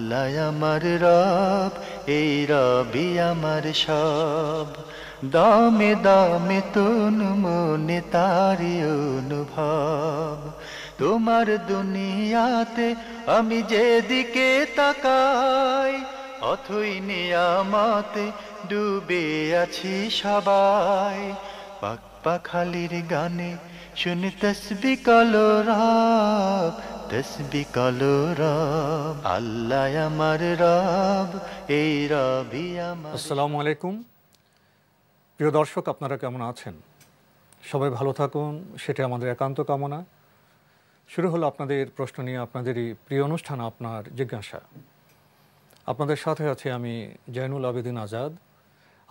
আল্লাহ আমার রব, এই রবি আমার সব। দামে দামে তুন মনে তারি অনুভব। তোমার দুনিয়াতে আমি যেদিকে তাকাই, অথই নিয়ামতে ডুবে আছি সবাই। পাক পাখালির গানে শুনি তসবি কলরব, তসবি কলরব। আল্লাহ আমার রব, এই রবি আমার। আসসালামু আলাইকুম প্রিয় দর্শক, আপনারা কেমন আছেন? সবাই ভালো থাকুন, সেটা আমাদের একান্ত কামনা। শুরু হলো আপনাদের প্রশ্ন নিয়ে আপনাদেরই প্রিয় অনুষ্ঠান আপনার জিজ্ঞাসা। আপনাদের সাথে আছি আমি জয়নুল আবেদিন আজাদ।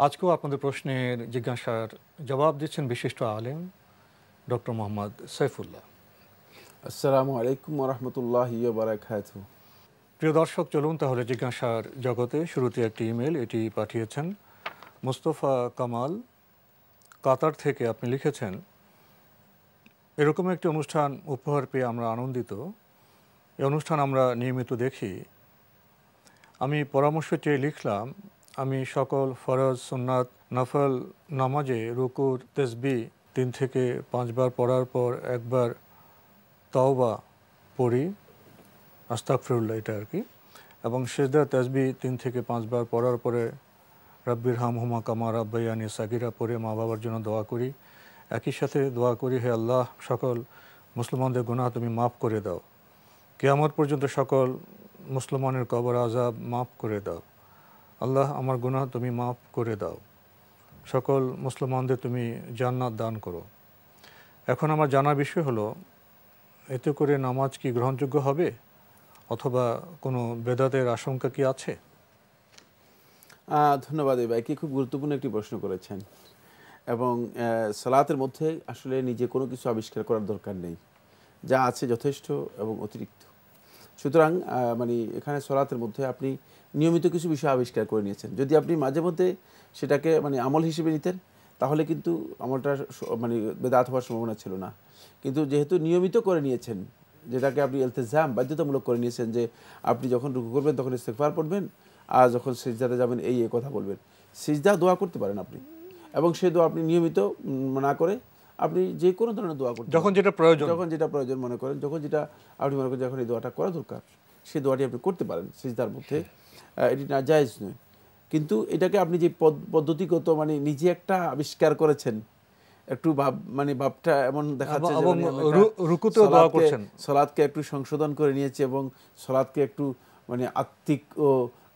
আজকেও আপনাদের প্রশ্নের জিজ্ঞাসার জবাব দিচ্ছেন বিশিষ্ট আলেম ডক্টর মোহাম্মদ সাইফুল্লাহ। আসসালামু আলাইকুম ওয়া রাহমাতুল্লাহি ওয়া বারাকাতুহু। প্রিয় দর্শক, চলুন তাহলে জিজ্ঞাসার জগতে। শুরুতে একটি ইমেল, এটি পাঠিয়েছেন মুস্তফা কামাল কাতার থেকে। আপনি লিখেছেন, এরকম একটি অনুষ্ঠান উপহার পেয়ে আমরা আনন্দিত। এই অনুষ্ঠান আমরা নিয়মিত দেখি। আমি পরামর্শ চেয়ে লিখলাম, আমি সকল ফরজ, সুন্নাত, নফল নামাজে রুকুর তাসবিহ 3 থেকে 5 বার পড়ার পর একবার তাওবা পড়ি, আস্তাগফিরুল্লাহ এটা আর কি, এবং সিজদা তাসবিহ 3 থেকে 5 বার পড়ার পরে রাব্বির হামহুমা কামা রাব্বায়ানি সাগীরা পড়ে মা বাবার জন্য দোয়া করি। একই সাথে দোয়া করি, হে আল্লাহ, সকল মুসলমানদের গুনাহ তুমি মাফ করে দাও, কিয়ামত পর্যন্ত সকল মুসলমানের কবর আযাব মাফ করে দাও। আল্লাহ, আমার গুনাহ তুমি মাফ করে দাও, সকল মুসলমানদের তুমি জান্নাত দান করো। এখন আমার জানার বিষয় হলো, এতে করে নামাজ কি গ্রহণযোগ্য হবে অথবা কোনো বেদাতের আশঙ্কা কি আছে? ধন্যবাদ এই ভাইকে, খুব গুরুত্বপূর্ণ একটি প্রশ্ন করেছেন। এবং সালাতের মধ্যে আসলে নিজে কোনো কিছু আবিষ্কার করার দরকার নেই, যা আছে যথেষ্ট এবং অতিরিক্ত। সুতরাং মানে এখানে সালাতের মধ্যে আপনি নিয়মিত কিছু বিষয় আবিষ্কার করে নিয়েছেন। যদি আপনি মাঝে মধ্যে সেটাকে মানে আমল হিসেবে নিতেন, তাহলে কিন্তু আমলটা মানে বেদাত হওয়ার সম্ভাবনা ছিল না। কিন্তু যেহেতু নিয়মিত করে নিয়েছেন, যেটাকে আপনি ইলতিজাম, বাধ্যতামূলক করে নিয়েছেন, যে আপনি যখন রুকু করবেন তখন ইস্তেগফার পড়বেন, আর যখন সিজদাতে যাবেন এই কথা বলবেন। সিজদা দোয়া করতে পারেন আপনি, এবং সেই দোয়া আপনি নিয়মিত না করে আপনি যে কোনো ধরনের দোয়া করতে, যখন যেটা প্রয়োজন, যখন যেটা প্রয়োজন মনে করেন, যখন যেটা আপনি মনে করেন যখন এই দোয়াটা করা দরকার, সেই দোয়াটি আপনি করতে পারেন সিজদার মধ্যে। এটি না জায়েজ নয়। কিন্তু এটাকে আপনি যে পদ্ধতিগত মানে নিজে একটা আবিষ্কার করেছেন, একটু ভাব মানে ভাবটা এমন দেখাচ্ছে যে রুকুতেও দোয়া করছেন, সালাতকে একটু সংশোধন করে নিয়েছে এবং সালাতকে একটু মানে আত্মিক ও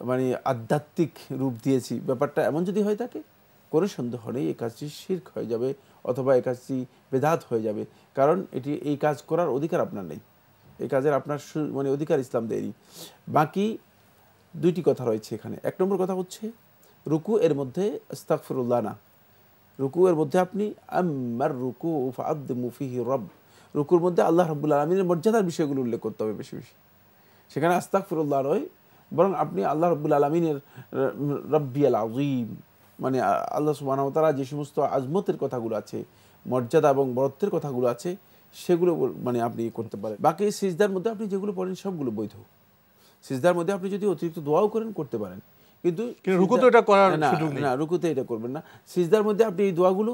মানে আধ্যাত্মিক রূপ দিয়েছি। ব্যাপারটা এমন যদি হয়ে থাকে, কোনো সন্দেহ নেই এই কাজটি শিরক হয়ে যাবে অথবা এই কাজটি বেদাত হয়ে যাবে। কারণ এটি এই কাজ করার অধিকার আপনার নেই, এই কাজের আপনার মানে অধিকার ইসলাম দেয়নি। বাকি দুইটি কথা রয়েছে এখানে। এক নম্বর কথা হচ্ছে, রুকু এর মধ্যে আস্তাগফিরুল্লাহ না, রুকু এর মধ্যে আপনি আম্মার রুকু ফাআযযিমু ফীহি রব, রুকুর মধ্যে আল্লাহ রাব্বুল আলামিনের মর্যাদার বিষয়গুলো উল্লেখ করতে হবে বেশি বেশি। সেখানে আস্তাগফিরুল্লাহ নয়, বরং আপনি আল্লাহ রাব্বুল আলামিনের রব্বিয়াল আযীম, মানে আল্লাহ সুবহানাহু ওয়া তাআলা যে সমস্ত আজমতের কথাগুলো আছে, মর্যাদা এবং বরত্বের কথাগুলো আছে, সেগুলো মানে আপনি করতে পারেন। বাকি সিজদার মধ্যে আপনি যেগুলো পড়েন সবগুলো বৈধ। সিজদার মধ্যে আপনি যদি অতিরিক্ত দোয়াও করেন করতে পারেন, কিন্তু রুকুতে এটা করার সুযোগ নেই। না, রুকুতে এটা করবেন না। সিজদার মধ্যে আপনি এই দোয়াগুলো,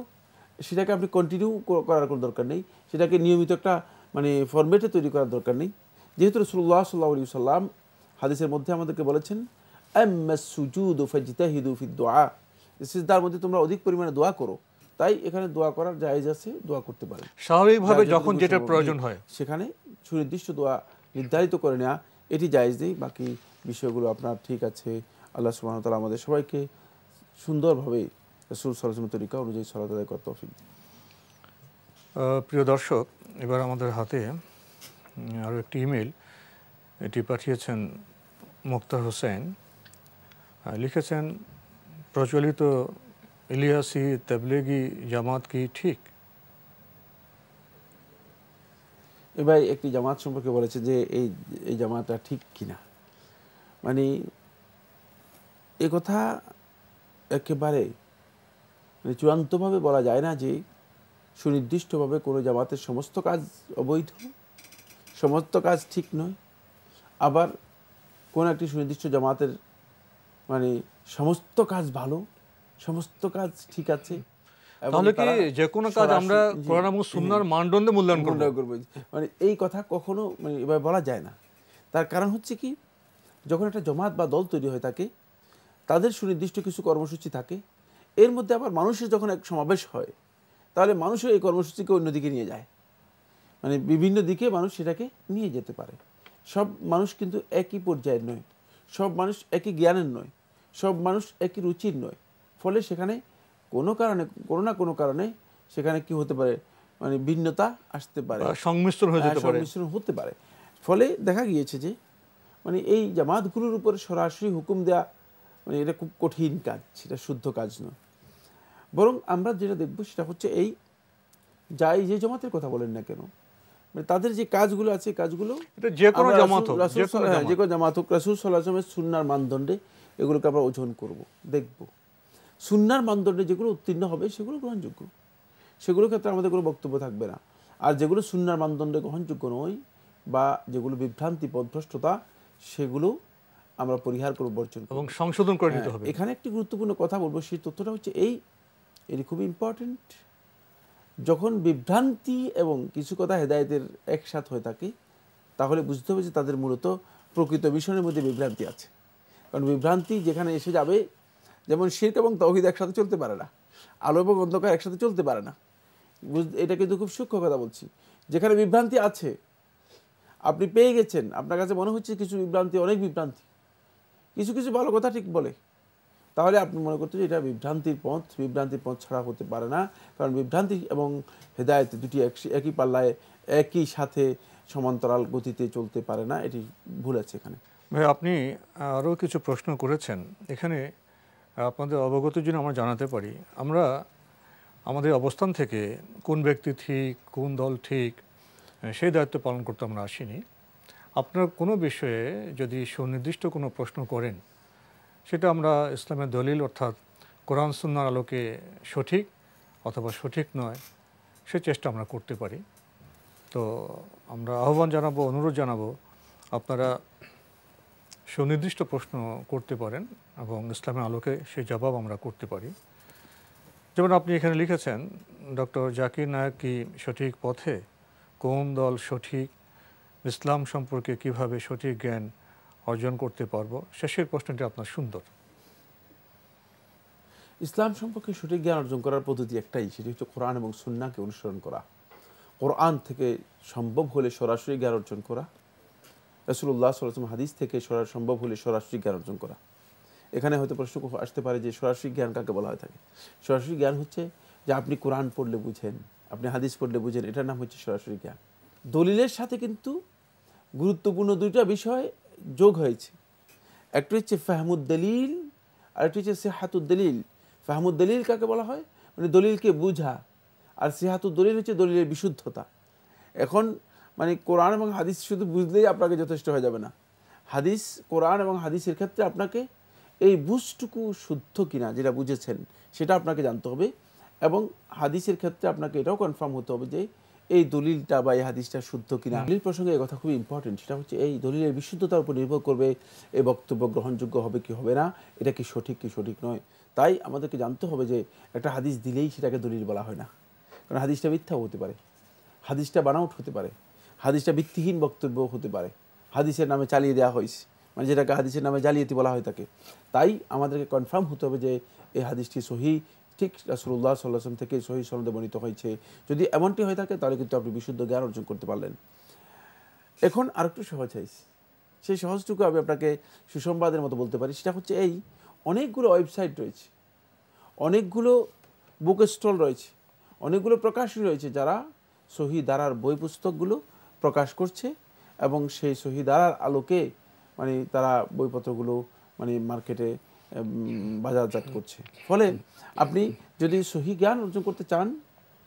সেটাকে আপনি কন্টিনিউ করার কোনো দরকার নেই, সেটাকে নিয়মিত একটা মানে ফরম্যাটে তৈরি করার দরকার নেই। যেহেতু রাসূলুল্লাহ সাল্লাল্লাহু আলাইহি ওয়াসাল্লাম হাদিসের মধ্যে আমাদেরকে বলেছেন, আম্মাস সুজুদু ফাজতাহিদু ফিদ দুআ, সিজদার মধ্যে তোমরা অধিক পরিমাণে দোয়া করো। তাই এখানে দোয়া করার জায়েজ আছে, দোয়া করতে পারেন স্বাভাবিকভাবে যখন যেটা প্রয়োজন হয়। সেখানে সুনির্দিষ্ট দোয়া নির্ধারিত করে নেওয়া এটি জায়েজ নেই। বাকি বিষয়গুলো আপনার ঠিক আছে। আল্লাহ সুবহানাহু ওয়া তাআলা আমাদের সবাইকে সুন্দরভাবে রাসূল সাল্লাল্লাহু আলাইহি ওয়াসাল্লামের তরিকা অনুযায়ী সালাত আদায় করতে তৌফিক। প্রিয় দর্শক, এবার আমাদের হাতে আরও একটি ইমেল, এটি পাঠিয়েছেন মুক্তার হোসেন। লিখেছেন, প্রচলিত ইলিয়াসি তাবলিগি জামাত কি ঠিক? এবার একটি জামাত সম্পর্কে বলেছে যে এই জামাতটা ঠিক কিনা। মানে এ কথা একেবারে মানে চূড়ান্তভাবে বলা যায় না যে সুনির্দিষ্টভাবে কোনো জামাতের সমস্ত কাজ অবৈধ, সমস্ত কাজ ঠিক নয়, আবার কোন একটি সুনির্দিষ্ট জামাতের মানে সমস্ত কাজ ভালো, সমস্ত কাজ ঠিক আছে, তাহলে কি যে কোনো কাজ আমরা কোরআন এবং সুন্নাহর মানদণ্ডে মূল্যায়ন করব? মানে এই কথা কখনো মানে এভাবে বলা যায় না। তার কারণ হচ্ছে কি, যখন একটা জামাত বা দল তৈরি হয়ে থাকে, তাদের সুনির্দিষ্ট কিছু কর্মসূচি থাকে, এর মধ্যে আবার মানুষের যখন এক সমাবেশ হয়, তাহলে মানুষও এই কর্মসূচিকে অন্যদিকে নিয়ে যায়, মানে বিভিন্ন দিকে মানুষ সেটাকে নিয়ে যেতে পারে। সব মানুষ কিন্তু একই পর্যায়ের নয়, সব মানুষ একই জ্ঞানের নয়, সব মানুষ একই রুচির নয়। ফলে সেখানে কোনো কারণে, কোনো না কোনো কারণে সেখানে কি হতে পারে, মানে ভিন্নতা আসতে পারে, সংমিশ্রণ হয়ে যেতে পারে, সংমিশ্রণ হতে পারে। ফলে দেখা গিয়েছে যে মানে এই জামাতগুলোর উপরে সরাসরি হুকুম দেয়া মানে এটা খুব কঠিন কাজ, সেটা শুদ্ধ কাজ নয়। বরং আমরা যেটা দেখব সেটা হচ্ছে এই যাই যে জামাতের কথা বলেন না কেন, মানে তাদের যে কাজগুলো আছে, কাজগুলো এটা যে কোনো জামাত হোক, যে কোনো জামাত হোক, রাসূল সাল্লাল্লাহু আলাইহি ওয়াসাল্লামের সুন্নাহর মানদণ্ডে এগুলোকে আমরা ওজন করব, দেখব। সুন্নাহর মানদণ্ডে যেগুলো উত্তীর্ণ হবে সেগুলো গ্রহণযোগ্য, সেগুলোর ক্ষেত্রে আমাদের কোনো বক্তব্য থাকবে না। আর যেগুলো সুন্নাহর মানদণ্ডে গ্রহণযোগ্য নয় বা যেগুলো বিভ্রান্তি, পথভ্রষ্টতা, সেগুলো আমরা পরিহার করব, বর্জন করব এবং সংশোধন করে নিতে হবে। এখানে একটি গুরুত্বপূর্ণ কথা বলবো, সেই তথ্যটা হচ্ছে এটি খুব ইম্পর্টেন্ট। যখন বিভ্রান্তি এবং কিছু কথা হেদায়েতের একসাথ হয়ে থাকে, তাহলে বুঝতে হবে যে তাদের মূলত প্রকৃত বিষয়ের মধ্যে বিভ্রান্তি আছে। কারণ বিভ্রান্তি যেখানে এসে যাবে, যেমন শিরক এবং তাওহীদ একসাথে চলতে পারে না, আলো এবং অন্ধকার একসাথে চলতে পারে না। এটা কিন্তু খুব সূক্ষ্ম কথা বলছি। যেখানে বিভ্রান্তি আছে, আপনি পেয়ে গেছেন, আপনার কাছে মনে হচ্ছে কিছু বিভ্রান্তি, অনেক বিভ্রান্তি, কিছু কিছু ভালো কথা ঠিক বলে, তাহলে আপনি মনে করতে যে এটা বিভ্রান্তির পথ ছাড়া হতে পারে না। কারণ বিভ্রান্তি এবং হেদায়েত দুটি একই পাল্লায়, একই সাথে সমান্তরাল গতিতে চলতে পারে না, এটি ভুল আছে এখানে। ভাই, আপনি আরও কিছু প্রশ্ন করেছেন, এখানে আপনাদের অবগতির জন্য আমরা জানাতে পারি, আমরা আমাদের অবস্থান থেকে কোন ব্যক্তি ঠিক, কোন দল ঠিক, সেই দায়িত্ব পালন করতে আমরা আসিনি। আপনার কোনো বিষয়ে যদি সুনির্দিষ্ট কোনো প্রশ্ন করেন, সেটা আমরা ইসলামের দলিল অর্থাৎ কোরআন সুন্নাহর আলোকে সঠিক অথবা সঠিক নয়, সে চেষ্টা আমরা করতে পারি। তো আমরা আহ্বান জানাবো, অনুরোধ জানাবো, আপনারা সুনির্দিষ্ট প্রশ্ন করতে পারেন এবং ইসলামের আলোকে সেই জবাব আমরা করতে পারি। যেমন আপনি এখানে লিখেছেন, ডক্টর জাকির নায়েক কি সঠিক পথে? কোন দল সঠিক? ইসলাম সম্পর্কে কিভাবে সঠিক জ্ঞান অর্জন করতে পারবো? শেষের প্রশ্নটি আপনার সুন্দর। ইসলাম সম্পর্কে সঠিক জ্ঞান অর্জন করার পদ্ধতি একটাই, সেটি হচ্ছে কোরআন এবং সুন্নাহকে অনুসরণ করা। কোরআন থেকে সম্ভব হলে সরাসরি জ্ঞান অর্জন করা, রাসূলুল্লাহ সাল্লাল্লাহু আলাইহি ওয়াসাল্লাম হাদিস থেকে সম্ভব হলে সরাসরি জ্ঞান অর্জন করা। এখানে হয়তো প্রশ্ন আসতে পারে যে সরাসরি জ্ঞান কাকে বলা হয়ে থাকে? সরাসরি জ্ঞান হচ্ছে যে আপনি কোরআন পড়লে বুঝেন, আপনি হাদিস পড়লে বুঝেন, এটার নাম হচ্ছে সরাসরি জ্ঞান। দলিলের সাথে কিন্তু গুরুত্বপূর্ণ দুইটা বিষয় যোগ হয়েছে, একটা হচ্ছে ফাহমুদ দলিল, আর একটা হচ্ছে সিহাতুদ দলিল। ফাহমুদ দলিল কাকে বলা হয়? মানে দলিলকে বুঝা, আর সিহাতুদ দলিল হচ্ছে দলিলের বিশুদ্ধতা। এখন মানে কোরআন এবং হাদিস শুধু বুঝলেই আপনাকে যথেষ্ট হয়ে যাবে না। হাদিস, কোরআন এবং হাদিসের ক্ষেত্রে আপনাকে এই বুঝটুকু শুদ্ধ কিনা, যেটা বুঝেছেন সেটা আপনাকে জানতে হবে, এবং হাদিসের ক্ষেত্রে আপনাকে এটাও কনফার্ম হতে হবে যে এই দলিলটা বা এই হাদিসটা শুদ্ধ কিনা। দলিল প্রসঙ্গে এই কথা খুবই ইম্পর্টেন্ট, সেটা হচ্ছে এই দলিলের বিশুদ্ধতার উপর নির্ভর করবে এই বক্তব্য গ্রহণযোগ্য হবে কি হবে না, এটা কি সঠিক কি সঠিক নয়। তাই আমাদেরকে জানতে হবে যে একটা হাদিস দিলেই সেটাকে দলিল বলা হয় না, কারণ হাদিসটা মিথ্যাও হতে পারে, হাদিসটা বানাউট হতে পারে, হাদিসটা ভিত্তিহীন বক্তব্য হতে পারে, হাদিসের নামে চালিয়ে দেওয়া হয়েছে, মানে যেটাকে হাদিসের নামে জালিয়াতি বলা হয়ে থাকে। তাই আমাদেরকে কনফার্ম হতে হবে যে এই হাদিসটি সহি, ঠিক রাসূলুল্লাহ সাল্লাল্লাহু আলাইহি ওয়াসাল্লাম থেকে সহি সনদে বর্ণিত হয়েছে। যদি এমনটি হয়ে থাকে তাহলে কিন্তু আপনি বিশুদ্ধ জ্ঞান অর্জন করতে পারলেন। এখন আরেকটু সহজ হয়েছে, সেই সহজটুকু আমি আপনাকে সুসংবাদের মতো বলতে পারি, সেটা হচ্ছে এই অনেকগুলো ওয়েবসাইট রয়েছে, অনেকগুলো বুক স্টল রয়েছে, অনেকগুলো প্রকাশনী রয়েছে যারা সহি ধারার বই পুস্তকগুলো প্রকাশ করছে এবং সেই সহি ধারার আলোকে মানে তারা বইপত্রগুলো মানে মার্কেটে বাজারজাত করছে। ফলে আপনি যদি সহি জ্ঞান অর্জন করতে চান,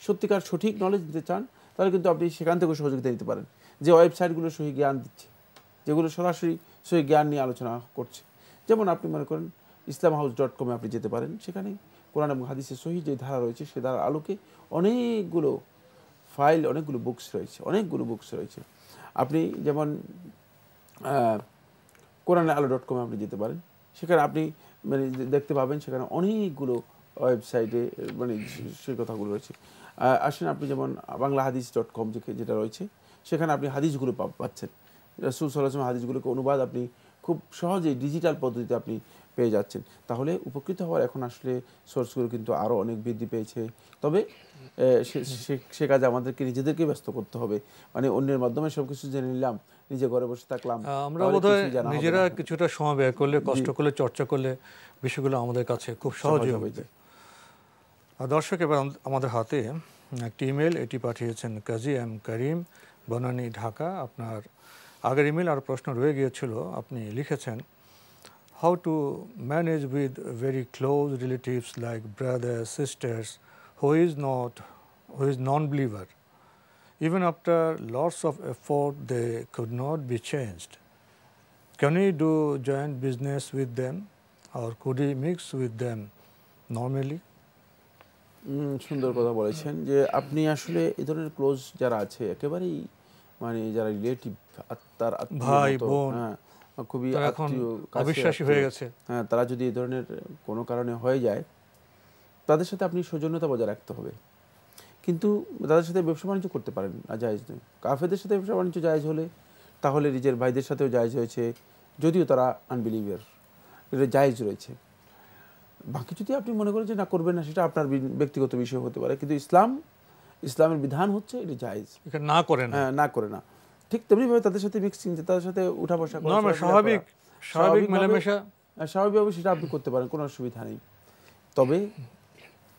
সত্যিকার সঠিক নলেজ দিতে চান, তাহলে কিন্তু আপনি সেখান থেকে সহযোগিতা দিতে পারেন। যে ওয়েবসাইটগুলো সহি জ্ঞান দিচ্ছে, যেগুলো সরাসরি সহি জ্ঞান নিয়ে আলোচনা করছে, যেমন আপনি মনে করেন islamhouse.com আপনি যেতে পারেন, সেখানে কোরআন এবং হাদিসের সহি যে ধারা রয়েছে সে ধারার আলোকে অনেকগুলো ফাইল, অনেকগুলো বুকস রয়েছে। আপনি যেমন কোরআনআলো.com আপনি যেতে পারেন, সেখানে আপনি মানে দেখতে পাবেন সেখানে অনেকগুলো ওয়েবসাইটে মানে সেই কথাগুলো রয়েছে। আসেন আপনি যেমন বাংলাহাদিস.com যেটা রয়েছে, সেখানে আপনি হাদিসগুলো পাচ্ছেন। রাসূল সাল্লাল্লাহু আলাইহি ওয়াসাল্লাম হাদিসগুলোকে অনুবাদ আপনি খুব সহজেই ডিজিটাল পদ্ধতিতে আপনি পেয়ে যাচ্ছেন। তাহলে উপকৃত হওয়ার এখন আসলে সোর্সগুলো কিন্তু আরও অনেক বৃদ্ধি পেয়েছে। তবে সে কাজে আমাদেরকে নিজেদেরকে ব্যস্ত করতে হবে। মানে অন্যের মাধ্যমে সব কিছু জেনে নিলাম, নিজে ঘরে বসে থাকলাম, আমরা বোধহয় নিজেরা কিছুটা সময় ব্যয় করলে, কষ্ট করলে, চর্চা করলে বিষয়গুলো আমাদের কাছে খুব সহজ হয়ে যায়। দর্শক, এবার আমাদের হাতে একটি ইমেল, এটি পাঠিয়েছেন কাজী এম করিম, বনানী, ঢাকা। আপনার আগের ইমেল আর প্রশ্ন রয়ে গিয়েছিল। আপনি লিখেছেন, how to manage with very close relatives like brothers, sisters, who is non believer, even after lots of effort they could not be changed. Can he do joint business with them, or could he mix with them normally? সুন্দর কথা বলেছেন যে আপনি আসলে এই ধরনের close যারা আছে একেবারেই মানে যারা রিলেটিভ, আত্মার ভাই বোন, খুবই অবিশ্বাসী হয়ে গেছে, হ্যাঁ, তারা যদি এই ধরনের কোনো কারণে হয়ে যায়, তাদের সাথে আপনি সৌজন্যতা বজায় রাখতে হবে। কিন্তু তাদের সাথে ব্যবসা বাণিজ্য করতে পারেন না, জায়েজ নয়। কাফেরদের সাথে ব্যবসা বাণিজ্য জায়েজ হলে তাহলে নিজের ভাইদের সাথেও জায়েজ হয়েছে, যদিও তারা আনবিলিভার, এটা জায়েজ রয়েছে। বাকি যদি আপনি মনে করেন যে না করবেন না, সেটা আপনার ব্যক্তিগত বিষয় হতে পারে, কিন্তু ইসলামের বিধান হচ্ছে এটা জায়েজ, না করে না, না করে না। ঠিক তেমনিভাবে তাদের সাথে মিক্সিং, তাদের সাথে উঠা বসা করা, স্বাভাবিকভাবে সেটা আপনি করতে পারেন, কোনো অসুবিধা নেই। তবে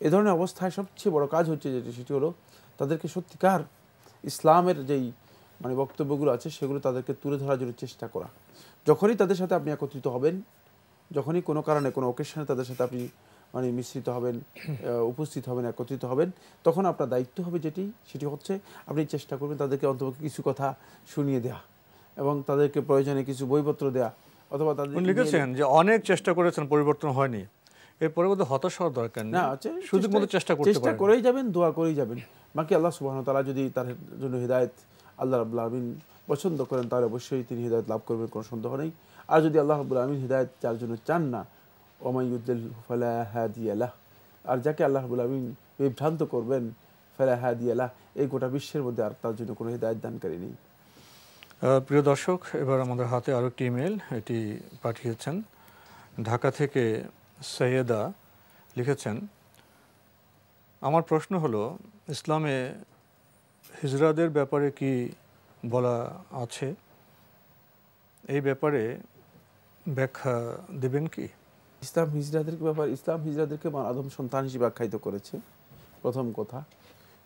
এ ধরনের অবস্থায় সবচেয়ে বড় কাজ হচ্ছে যেটি, সেটি হলো তাদেরকে সত্যিকার ইসলামের যেই মানে বক্তব্যগুলো আছে সেগুলো তাদেরকে তুলে ধরার জন্য চেষ্টা করা। যখনই তাদের সাথে আপনি একত্রিত হবেন, যখনই কোনো কারণে কোনো অকেশনে তাদের সাথে আপনি মানে মিশ্রিত হবেন, উপস্থিত হবেন, একত্রিত হবেন, তখন আপনার দায়িত্ব হবে সেটি হচ্ছে আপনি চেষ্টা করবেন তাদেরকে অন্তপক্ষে কিছু কথা শুনিয়ে দেওয়া এবং তাদেরকে প্রয়োজনে কিছু বইপত্র দেওয়া। অথবা তাদের লিখেছেন যে অনেক চেষ্টা করেছেন, পরিবর্তন হয়নি, এরপরে বোধহয় হতাশ হওয়ার দরকার নেই, শুধু চেষ্টা করেই যাবেন, দোয়া করেই যাবেন। বাকি আল্লাহ সুবহানাহু ওয়া তাআলা যদি তার জন্য হিদায়াত আল্লাহ রাব্বুল আলামিন পছন্দ করেন, তাহলে অবশ্যই তিনি হিদায়াত লাভ করবেন, কোনো সন্দেহ নেই। আর যদি আল্লাহ রাব্বুল আলামিন হিদায়াত যার জন্য চান না, ওয়া ইউদ্দিলহু ফালা হাদিয়া লাহ, আর যাকে আল্লাহ রাব্বুল আলামিন বিভ্রান্ত করবেন, ফালা হাদিয়া লাহ, এই গোটা বিশ্বের মধ্যে আর তার জন্য কোনো হিদায়াত দানকারী নেই। প্রিয় দর্শক, এবার আমাদের হাতে আরও একটি ইমেল, এটি পাঠিয়েছেন ঢাকা থেকে সৈয়দা। লিখেছেন, আমার প্রশ্ন হলো, ইসলামে হিজরাদের ব্যাপারে কি বলা আছে, এই ব্যাপারে ব্যাখ্যা দেবেন কি? ইসলাম হিজরাদেরকে আদম সন্তান হিসেবে আখ্যায়িত করেছে। প্রথম কথা,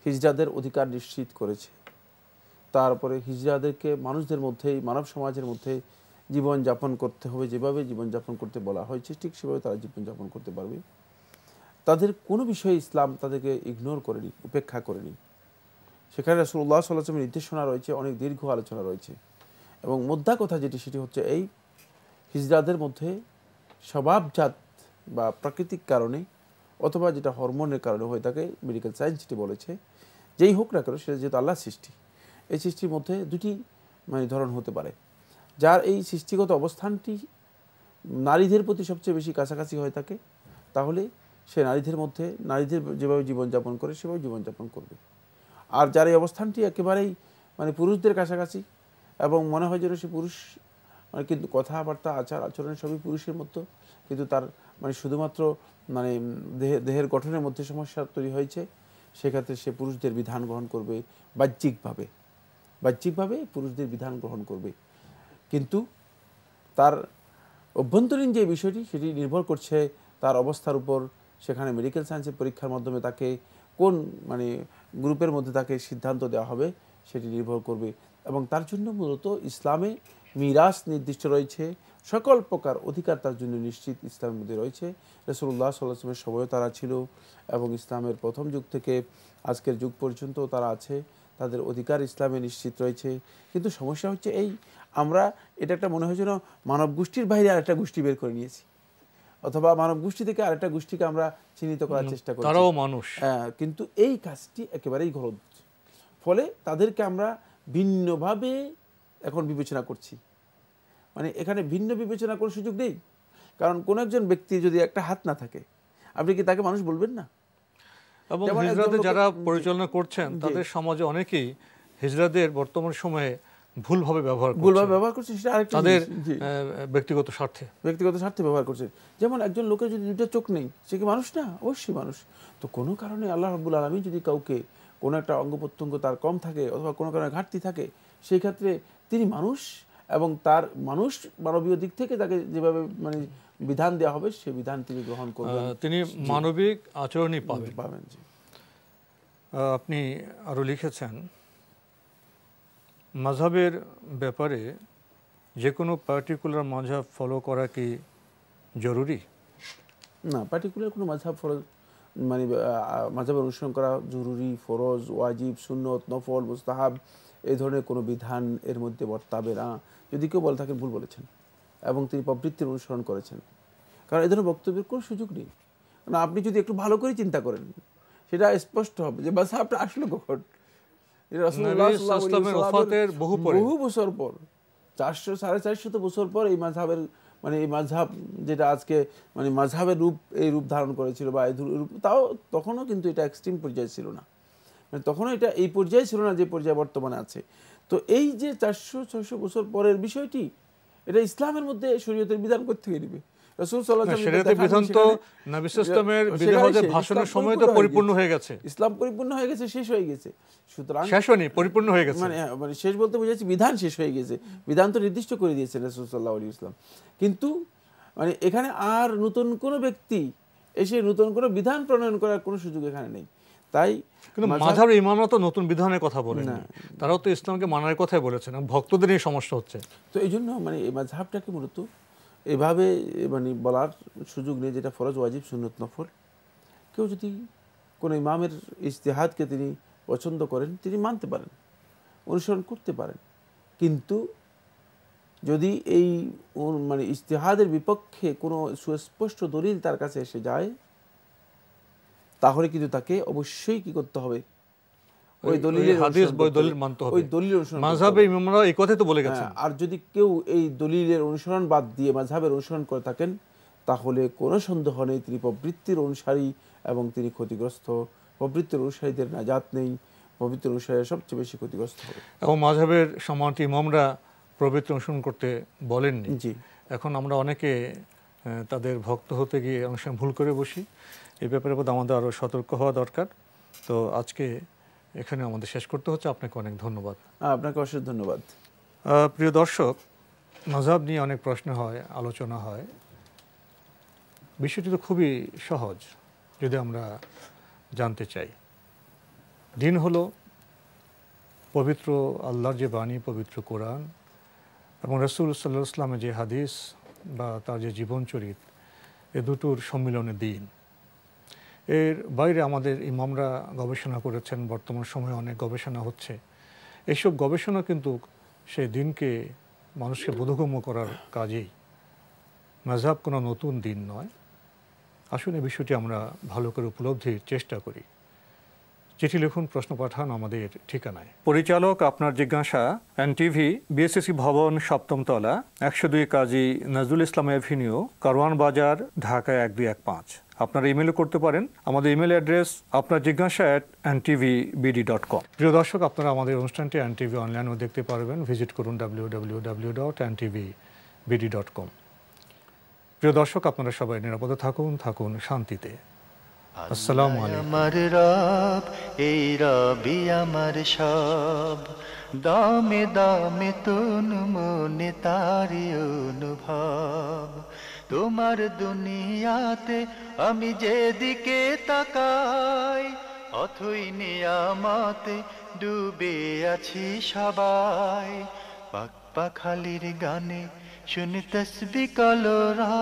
হিজরাদের অধিকার নিশ্চিত করেছে। তারপরে হিজরাদেরকে মানুষদের মধ্যেই, মানব সমাজের মধ্যে জীবনযাপন করতে হবে, যেভাবে জীবনযাপন করতে বলা হয়েছে ঠিক সেভাবে তারা জীবনযাপন করতে পারবে। তাদের কোনো বিষয়ে ইসলাম তাদেরকে ইগনোর করেনি, উপেক্ষা করেনি। সেখানে রাসূলুল্লাহ সাল্লাল্লাহু আলাইহি ওয়াসাল্লামের নির্দেশনা রয়েছে, অনেক দীর্ঘ আলোচনা রয়েছে। এবং মোদ্দা কথা সেটি হচ্ছে এই, হিজরাদের মধ্যে স্বভাবজাত বা প্রাকৃতিক কারণে অথবা যেটা হরমোনের কারণে হয়ে থাকে, মেডিকেল সায়েন্স যেটি বলেছে, যেই হোক না কেন, সেটা যেহেতু আল্লাহর সৃষ্টি, এই সৃষ্টির মধ্যে দুটি মানে ধরন হতে পারে। যার এই সৃষ্টিগত অবস্থানটি নারীদের প্রতি সবচেয়ে বেশি কাছাকাছি হয়ে থাকে, তাহলে সে নারীদের যেভাবে জীবনযাপন করে সেভাবে জীবনযাপন করবে। আর যার এই অবস্থানটি একেবারেই মানে পুরুষদের কাছাকাছি এবং মনে হয় যেন সে পুরুষ, মানে কিন্তু কথাবার্তা, আচার আচরণ সবই পুরুষের মতো, কিন্তু তার মানে শুধুমাত্র মানে দেহের গঠনের মধ্যে সমস্যা তৈরি হয়েছে, সেক্ষেত্রে সে পুরুষদের বিধান গ্রহণ করবে, বাহ্যিকভাবে পুরুষদের বিধান গ্রহণ করবে। কিন্তু তার অভ্যন্তরীণ যে বিষয়টি, সেটি নির্ভর করছে তার অবস্থার উপর। সেখানে মেডিকেল সায়েন্সের পরীক্ষার মাধ্যমে তাকে কোন মানে গ্রুপের মধ্যে তাকে সিদ্ধান্ত দেওয়া হবে সেটি নির্ভর করবে। এবং তার জন্য মূলত ইসলামে মিরাস নির্দিষ্ট রয়েছে, সকল প্রকার অধিকার তার জন্য নিশ্চিত ইসলামের মধ্যে রয়েছে। রাসূলুল্লাহ সাল্লাল্লাহু আলাইহি ওয়াসাল্লামের সময়ও তারা ছিল এবং ইসলামের প্রথম যুগ থেকে আজকের যুগ পর্যন্ত তারা আছে, তাদের অধিকার ইসলামে নিশ্চিত রয়েছে। কিন্তু সমস্যা হচ্ছে এই, আমরা এটা একটা মনে হয় যেন মানব গোষ্ঠীর বাইরে আরেকটা গোষ্ঠী বের করে নিয়েছি, অথবা মানব গোষ্ঠী থেকে আরেকটা গোষ্ঠীকে আমরা চিহ্নিত করার চেষ্টা করছি, তারাও মানুষ। কিন্তু এই কাজটি একেবারেই গলদ। ফলে তাদেরকে আমরা ভিন্নভাবে এখন বিবেচনা করছি। মানে এখানে ভিন্ন বিবেচনা করার সুযোগ নেই। কারণ কোন একজন ব্যক্তি যদি একটা হাত না থাকে, আপনি কি তাকে মানুষ বলবেন না? এবং হিজরাতে যারা পরিচালনা করছেন তাদের সমাজে অনেকেই হিজরাদের বর্তমান সময়ে ভুলভাবে ব্যবহার করছে, সেটা আরেকটা তাদের ব্যক্তিগত স্বার্থে ব্যবহার করছে। যেমন একজন লোকের যদি দুটো চোখ নেই, সে কি মানুষ না? অবশ্যই মানুষ। তো কোনো কারণে আল্লাহ রাব্বুল আলামিন যদি কাউকে কোনো একটা অঙ্গ প্রত্যঙ্গ তার কম থাকে অথবা কোনো কারণে ঘাটতি থাকে, সেই ক্ষেত্রে তিনি মানুষ এবং তার মানবীয় দিক থেকে তাকে যেভাবে মানে বিধান দেওয়া হবে সেই বিধান তিনি গ্রহণ করবেন, তিনি মানবিক আচরণই পাবেন। আপনি আরো লিখেছেন, মাযহাবের ব্যাপারে যে কোনো পার্টিকুলার মাযহাব ফলো করা কি জরুরি? না, পার্টিকুলার কোনো মাযহাব ফলো মানে মাযহাবের অনুসরণ করা জরুরি, ফরজ, ওয়াজিব, সুন্নত, নফল, মুস্তাহাব এই ধরনের কোনো বিধান এর মধ্যে বর্তাবে না। যদি কেউ বলে থাকেন ভুল বলেছেন এবং তিনি প্রবৃত্তির অনুসরণ করেছেন। কারণ এই ধরনের বক্তব্যের কোনো সুযোগ নেই। কারণ আপনি যদি একটু ভালো করে চিন্তা করেন, সেটা স্পষ্ট হবে যে মাযহাবটা আসলে কখন। রাসূলুল্লাহ সাল্লাল্লাহু আলাইহি ওয়াসাল্লামের বহু বছর পর, 400-450 বছর পর এই মাযহাবের মানে এই মাযহাব যেটা আজকে মানে মাযহাবের এই রূপ ধারণ করেছিল বা এই রূপ, তাও তখনও কিন্তু এটা এক্সট্রিম পর্যায়ে ছিল না, মানে তখনও এটা এই পর্যায়ে ছিল না যে পর্যায়ে বর্তমানে আছে। তো এই যে 400-600 বছর পরের বিষয়টি, এটা ইসলামের মধ্যে শরীয়তের বিধান কোত্থেকে নিবে? রাসূল সাল্লাল্লাহু আলাইহি ওয়াসাল্লাম শরীয়তের বিধান তো নবী সাল্লাল্লাহু আলাইহি ওয়াসাল্লামের ভাষণের সময় তো পরিপূর্ণ হয়ে গেছে, ইসলাম পরিপূর্ণ হয়ে গেছে, শেষ হয়ে গেছে। সুতরাং শেষ হয়নি, পরিপূর্ণ হয়ে গেছে। মানে শেষ বলতে বোঝাচ্ছি বিধান শেষ হয়ে গেছে, বিধান তো নির্দিষ্ট করে দিয়েছেন রাসূল সাল্লাল্লাহু আলাইহি ওয়াসাল্লাম। কিন্তু মানে এখানে আর নতুন কোনো ব্যক্তি এসে নতুন কোনো বিধান প্রণয়ন করার কোনো সুযোগ এখানে নেই। তাই কিন্তু মাযহাবের ইমামরা তো নতুন বিধানের কথা বলেন না, তারাও তো ইসলামকে মানার কথাই বলেছেন, ভক্তদের এই সমস্যা হচ্ছে। তো এই জন্য মানে এই মাযহাবটাকে মূলত এভাবে মানে বলার সুযোগ নেই, যেটা ফরজ, ওয়াজিব, সুন্নত, নফল। কেউ যদি কোনো ইমামের ইজতিহাদকে তিনি পছন্দ করেন, তিনি মানতে পারেন, অনুসরণ করতে পারেন। কিন্তু যদি এই মানে ইজতিহাদের বিপক্ষে কোনো সুস্পষ্ট দলিল তার কাছে এসে যায়, তাহলে কিন্তু তাকে অবশ্যই কি করতে হবে? ওই দলিলের হাদিস বই দলিল মানতে হবে, ওই দলিলের অনুসরণ। মাযহাবে ইমামরা এই কথাই তো বলে গেছেন। আর যদি কেউ এই দলিলের অনুসরণ বাদ দিয়ে মাযহাবের অনুসরণ করে থাকেন, তাহলে কোনো সন্দেহ নেই তিনি প্রবৃত্তির অনুসারী এবং তিনি ক্ষতিগ্রস্ত। প্রবৃত্তির অনুসারীদের নাজাত নেই, প্রবৃত্তির অনুসারীরা সবচেয়ে বেশি ক্ষতিগ্রস্ত হবে। এবং মাযহাবের সম্মানিত ইমামরা প্রবৃত্তি অনুসরণ করতে বলেননি। জি, এখন আমরা অনেকে তাদের ভক্ত হতে গিয়ে অনেক সময় ভুল করে বসি। এই ব্যাপারে আমাদের আরও সতর্ক হওয়া দরকার। তো আজকে এখানে আমাদের শেষ করতে হচ্ছে। আপনাকে অনেক ধন্যবাদ। আপনাকে অশেষ ধন্যবাদ। প্রিয় দর্শক, মাযহাব নিয়ে অনেক প্রশ্ন হয়, আলোচনা হয়। বিষয়টি তো খুবই সহজ যদি আমরা জানতে চাই। দিন হলো পবিত্র আল্লাহর যে বাণী, পবিত্র কোরআন এবং রাসূল সাল্লাল্লাহু আলাইহি ওয়াসাল্লামের যে হাদিস বা তার যে জীবনচরিত, এ দুটোর সম্মিলনের দিন। এর বাইরে আমাদের ইমামরা গবেষণা করেছেন, বর্তমান সময়ে অনেক গবেষণা হচ্ছে। এইসব গবেষণা কিন্তু সেই দিনকে মানুষকে বোধগম্য করার কাজেই। মাযহাব কোনো নতুন দিন নয়। আসুন এই বিষয়টি আমরা ভালো করে উপলব্ধির চেষ্টা করি। চিঠি লিখুন, প্রশ্ন পাঠান আমাদের ঠিকানায়। পরিচালক আপনার জিজ্ঞাসা, এনটিভি, বিএসসি ভবন, 7ম তলা, 102 কাজী নজরুল ইসলাম এভিনিউ, কারওয়ান বাজার, ঢাকা 1215। আপনারা ইমেলও করতে পারেন। আমাদের ইমেল অ্যাড্রেস আপনার জিজ্ঞাসা @ntvbd.com। প্রিয় দর্শক, আপনারা আমাদের অনুষ্ঠানটি এনটিভি অনলাইনেও দেখতে পারবেন। ভিজিট করুন www.ntvbd.com। প্রিয় দর্শক, আপনারা সবাই নিরাপদে থাকুন শান্তিতে। আসসালামু আলাইকুম। আমার রব, এই রবি আমার সব, দামে দামে তন মনে তারি অনুভব। তোমার দুনিয়াতে আমি যেদিকে তাকাই, অথই নিয়ামতে ডুবে আছি সবাই। পাক পাখালির গানে শুনি তসবিহ কলরা।